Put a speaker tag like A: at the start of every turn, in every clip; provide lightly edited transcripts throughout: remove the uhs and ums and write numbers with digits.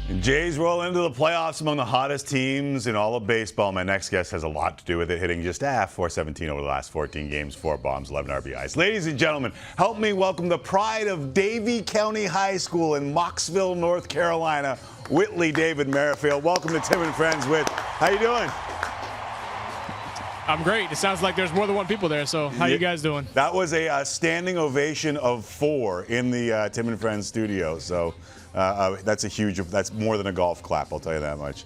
A: Jays roll into the playoffs among the hottest teams in all of baseball. My next guest has a lot to do with it, hitting just .417 over the last 14 games, 4 bombs, 11 RBIs. Ladies and gentlemen, help me welcome the pride of Davie County High School in Mocksville, North Carolina, Whitley David Merrifield. Welcome to Tim and Friends, Whit. How you doing?
B: I'm great. It sounds like there's more than one people there, so how you guys doing?
A: That was a standing ovation of 4 in the Tim and Friends studio, so that's more than a golf clap, I'll tell you that much.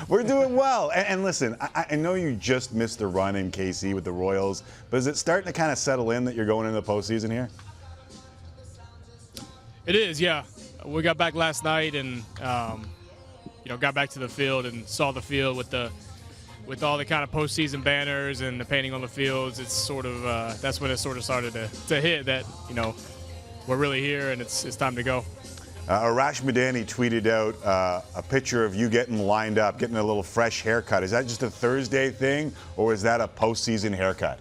A: We're doing well. And listen, I know you just missed the run in KC with the Royals, but is it starting to kind of settle in that you're going into the postseason here?
B: It is, yeah. We got back last night and got back to the field and saw the field with all the kind of postseason banners and the painting on the fields. It's sort of that's when it sort of started to hit that we're really here and it's time to go.
A: Arash Madani tweeted out a picture of you getting lined up, getting a little fresh haircut. Is that just a Thursday thing, or is that a postseason haircut?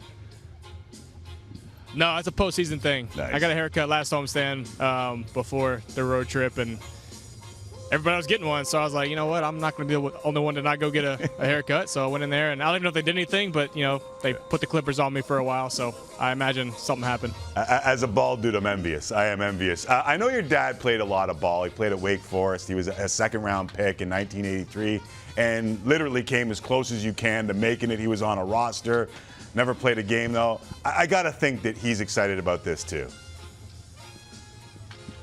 B: No, it's a postseason thing.
A: Nice.
B: I got a haircut last homestand before the road trip, and everybody was getting one, so I was like, you know what, I'm not going to be the only one to not go get a haircut. So I went in there, and I don't even know if they did anything, but, they put the clippers on me for a while, so I imagine something happened.
A: As a bald dude, I'm envious. I am envious. I know your dad played a lot of ball. He played at Wake Forest. He was a second-round pick in 1983 and literally came as close as you can to making it. He was on a roster. Never played a game, though. I got to think that he's excited about this, too.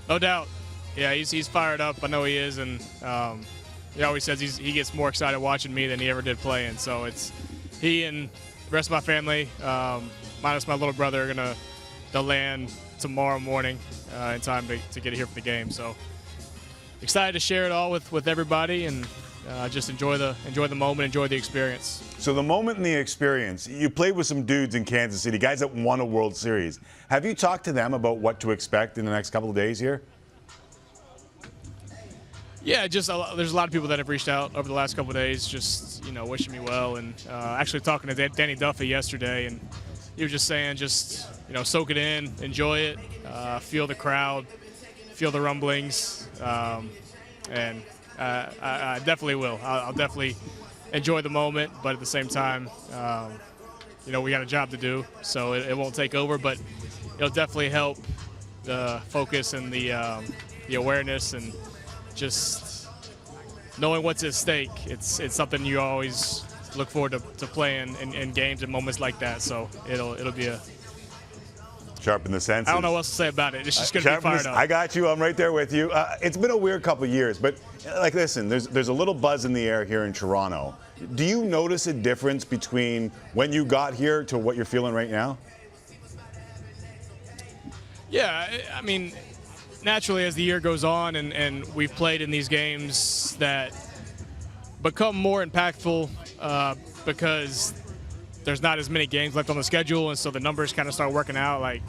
B: No doubt. Yeah, he's fired up. I know he is, and he always says he gets more excited watching me than he ever did playing. So it's he and the rest of my family, minus my little brother, are gonna land tomorrow morning in time to get here for the game. So excited to share it all with everybody and just enjoy the moment, enjoy the experience.
A: So the moment and the experience, you played with some dudes in Kansas City, guys that won a World Series. Have you talked to them about what to expect in the next couple of days here?
B: Yeah, there's a lot of people that have reached out over the last couple of days, just wishing me well, and actually talking to Danny Duffy yesterday, and he was just saying, soak it in, enjoy it, feel the crowd, feel the rumblings, and I definitely will. I'll definitely enjoy the moment, but at the same time, we got a job to do, so it won't take over, but it'll definitely help the focus and the awareness and just knowing what's at stake. It's something you always look forward to playing in games and moments like that. So it'll be a
A: sharpen the senses.
B: I don't know what else to say about it. It's just going to be fired up.
A: I got you. I'm right there with you. It's been a weird couple of years, but listen, there's a little buzz in the air here in Toronto. Do you notice a difference between when you got here to what you're feeling right now?
B: Yeah, I mean, naturally, as the year goes on and we've played in these games that become more impactful because there's not as many games left on the schedule, and so the numbers kind of start working out. Like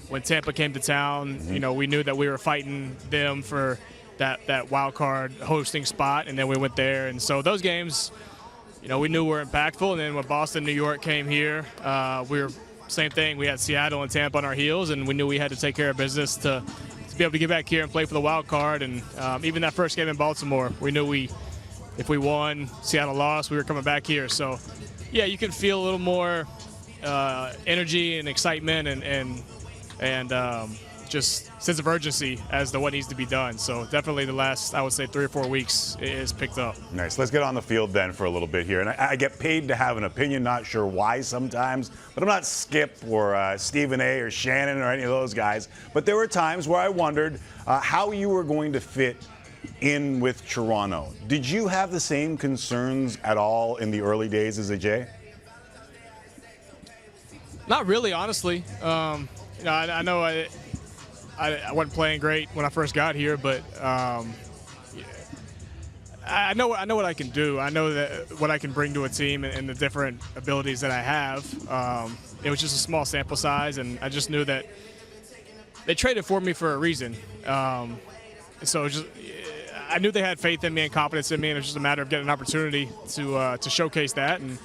B: when Tampa came to town, we knew that we were fighting them for that wild card hosting spot, and then we went there. And so those games, we knew were impactful. And then when Boston, New York came here, we were same thing. We had Seattle and Tampa on our heels, and we knew we had to take care of business to be able to get back here and play for the wild card. And even that first game in Baltimore, we knew if we won, Seattle lost, we were coming back here. So, yeah, you can feel a little more energy and excitement and just sense of urgency as to what needs to be done. So definitely the last, I would say, 3 or 4 weeks is picked up.
A: Nice. Let's get on the field then for a little bit here. And I get paid to have an opinion, not sure why sometimes, but I'm not Skip or Stephen A. or Shannon or any of those guys. But there were times where I wondered how you were going to fit in with Toronto. Did you have the same concerns at all in the early days as a Jay?
B: Not really, honestly. I know I wasn't playing great when I first got here, but I know what I can do. I know that what I can bring to a team and the different abilities that I have. It was just a small sample size, and I just knew that they traded for me for a reason. So I knew they had faith in me and confidence in me, and it was just a matter of getting an opportunity to showcase that. And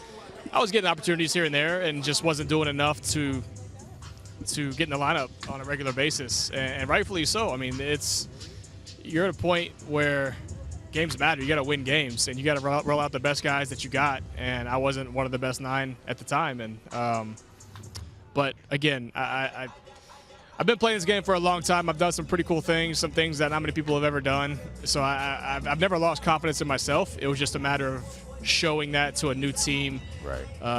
B: I was getting opportunities here and there, and just wasn't doing enough to get in the lineup on a regular basis, and rightfully so. I mean, you're at a point where games matter. You got to win games, and you got to roll out the best guys that you got. And I wasn't one of the best 9 at the time. And but again, I've been playing this game for a long time. I've done some pretty cool things, some things that not many people have ever done. So I've never lost confidence in myself. It was just a matter of showing that to a new team,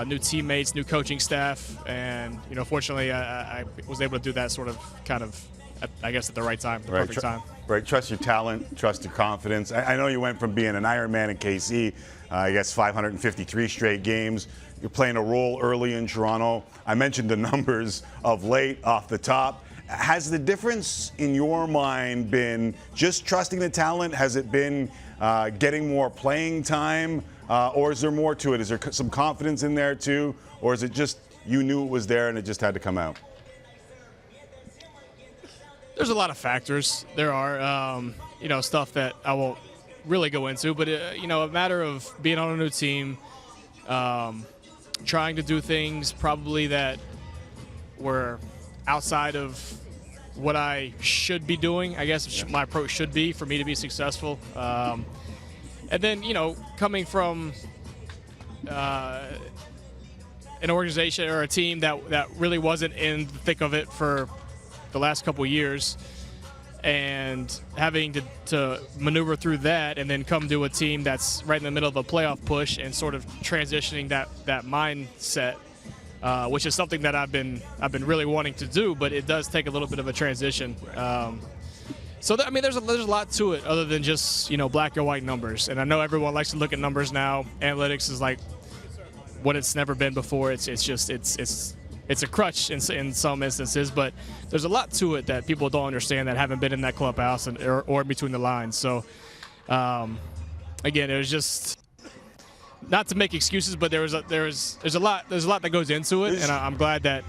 B: new teammates, new coaching staff, and fortunately, I was able to do that I guess at the right time, the perfect time.
A: Right, trust your talent, trust your confidence. I know you went from being an Iron Man in KC, I guess 553 straight games. You're playing a role early in Toronto. I mentioned the numbers of late off the top. Has the difference in your mind been just trusting the talent? Has it been getting more playing time? Or is there more to it? Is there some confidence in there too? Or is it just you knew it was there and it just had to come out?
B: There's a lot of factors. There are, stuff that I won't really go into, but, a matter of being on a new team, trying to do things probably that were outside of what I should be doing, I guess my approach should be for me to be successful. And then, coming from an organization or a team that really wasn't in the thick of it for the last couple of years, and having to maneuver through that and then come to a team that's right in the middle of a playoff push and sort of transitioning that mindset, which is something that I've been really wanting to do, but it does take a little bit of a transition. So there's a lot to it other than just black and white numbers. And I know everyone likes to look at numbers now. Analytics is like what it's never been before. It's a crutch in some instances, but there's a lot to it that people don't understand that haven't been in that clubhouse or between the lines. So again, it was just not to make excuses, but there's a lot that goes into it, and I'm glad that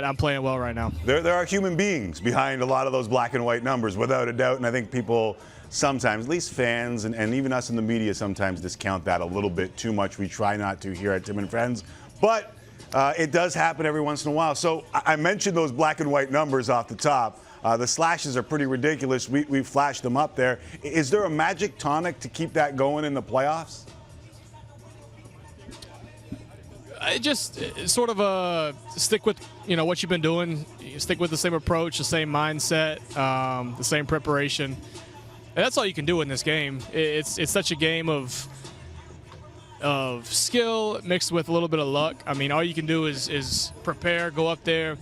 B: I'm playing well right now.
A: There are human beings behind a lot of those black and white numbers, without a doubt, and I think people sometimes, at least fans and even us in the media, sometimes discount that a little bit too much. We try not to here at Tim and Friends, but it does happen every once in a while. So I mentioned those black and white numbers off the top. The slashes are pretty ridiculous. We flashed them up there. Is there a magic tonic to keep that going in the playoffs?
B: Just sort of stick with what you've been doing. Stick with the same approach, the same mindset, the same preparation. And that's all you can do in this game. It's such a game of skill mixed with a little bit of luck. I mean, all you can do is prepare, go up there,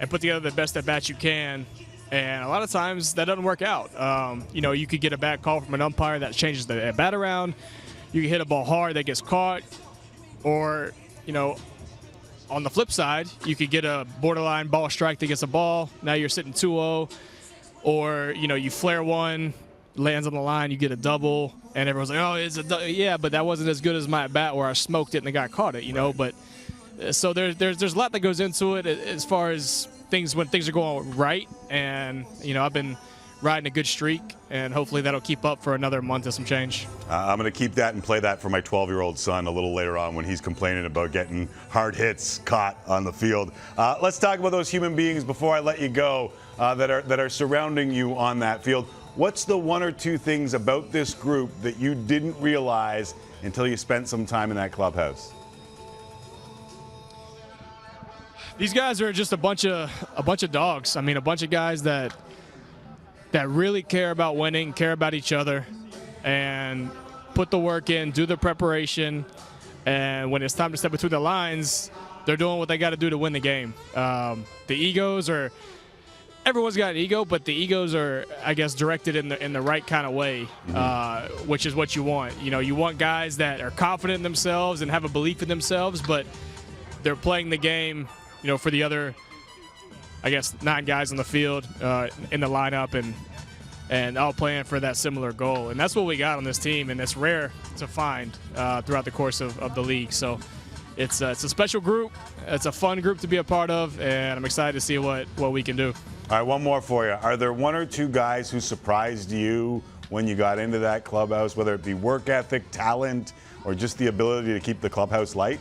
B: and put together the best at bat you can. And a lot of times that doesn't work out. You could get a bad call from an umpire that changes the at bat around. You can hit a ball hard that gets caught, or on the flip side, you could get a borderline ball strike that gets a ball. Now you're sitting 2-0, or you flare one, lands on the line, you get a double, and everyone's like, "Oh, it's a yeah," but that wasn't as good as my at bat where I smoked it and the guy caught it. But so there's a lot that goes into it as far as things when things are going right, and I've been riding a good streak, and hopefully that'll keep up for another month and some change.
A: I'm going to keep that and play that for my 12-year-old son a little later on when he's complaining about getting hard hits caught on the field. Let's talk about those human beings before I let you go that are surrounding you on that field. What's the one or two things about this group that you didn't realize until you spent some time in that clubhouse?
B: These guys are just a bunch of dogs. I mean, a bunch of guys that really care about winning, care about each other, and put the work in, do the preparation, and when it's time to step between the lines, they're doing what they got to do to win the game. The egos are – everyone's got an ego, but the egos are, I guess, directed in the right kind of way, which is what you want. You want guys that are confident in themselves and have a belief in themselves, but they're playing the game, for the other – I guess 9 guys on the field in the lineup and all playing for that similar goal. And that's what we got on this team, and it's rare to find throughout the course of the league. So it's a special group. It's a fun group to be a part of, and I'm excited to see what we can do.
A: All right, one more for you. Are there one or two guys who surprised you when you got into that clubhouse, whether it be work ethic, talent, or just the ability to keep the clubhouse light?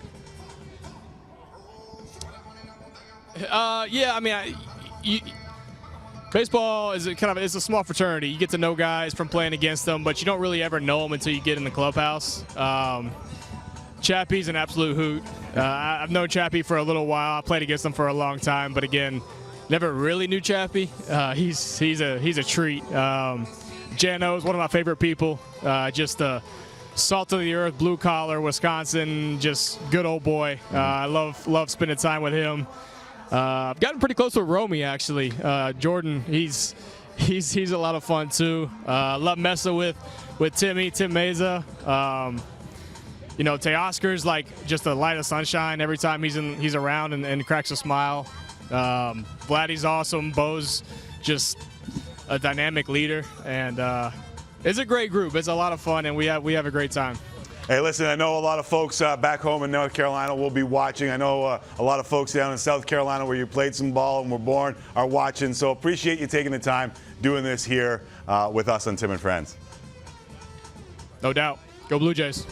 B: Yeah, I mean, Baseball is it's a small fraternity. You get to know guys from playing against them, but you don't really ever know them until you get in the clubhouse. Chappie's an absolute hoot. I've known Chappie for a little while. I played against him for a long time, but again, never really knew Chappie. He's a treat. Jano is one of my favorite people. Just a salt of the earth, blue collar, Wisconsin, just good old boy. I love spending time with him. I've gotten pretty close with Romy, actually. Jordan, he's a lot of fun too. Love messing with Tim Meza. Teoscar's like just a light of sunshine every time he's around and cracks a smile. Vladdy's awesome. Bo's just a dynamic leader, and it's a great group. It's a lot of fun, and we have a great time.
A: Hey, listen, I know a lot of folks back home in North Carolina will be watching. I know a lot of folks down in South Carolina where you played some ball and were born are watching. So appreciate you taking the time doing this here with us on Tim and Friends.
B: No doubt. Go Blue Jays.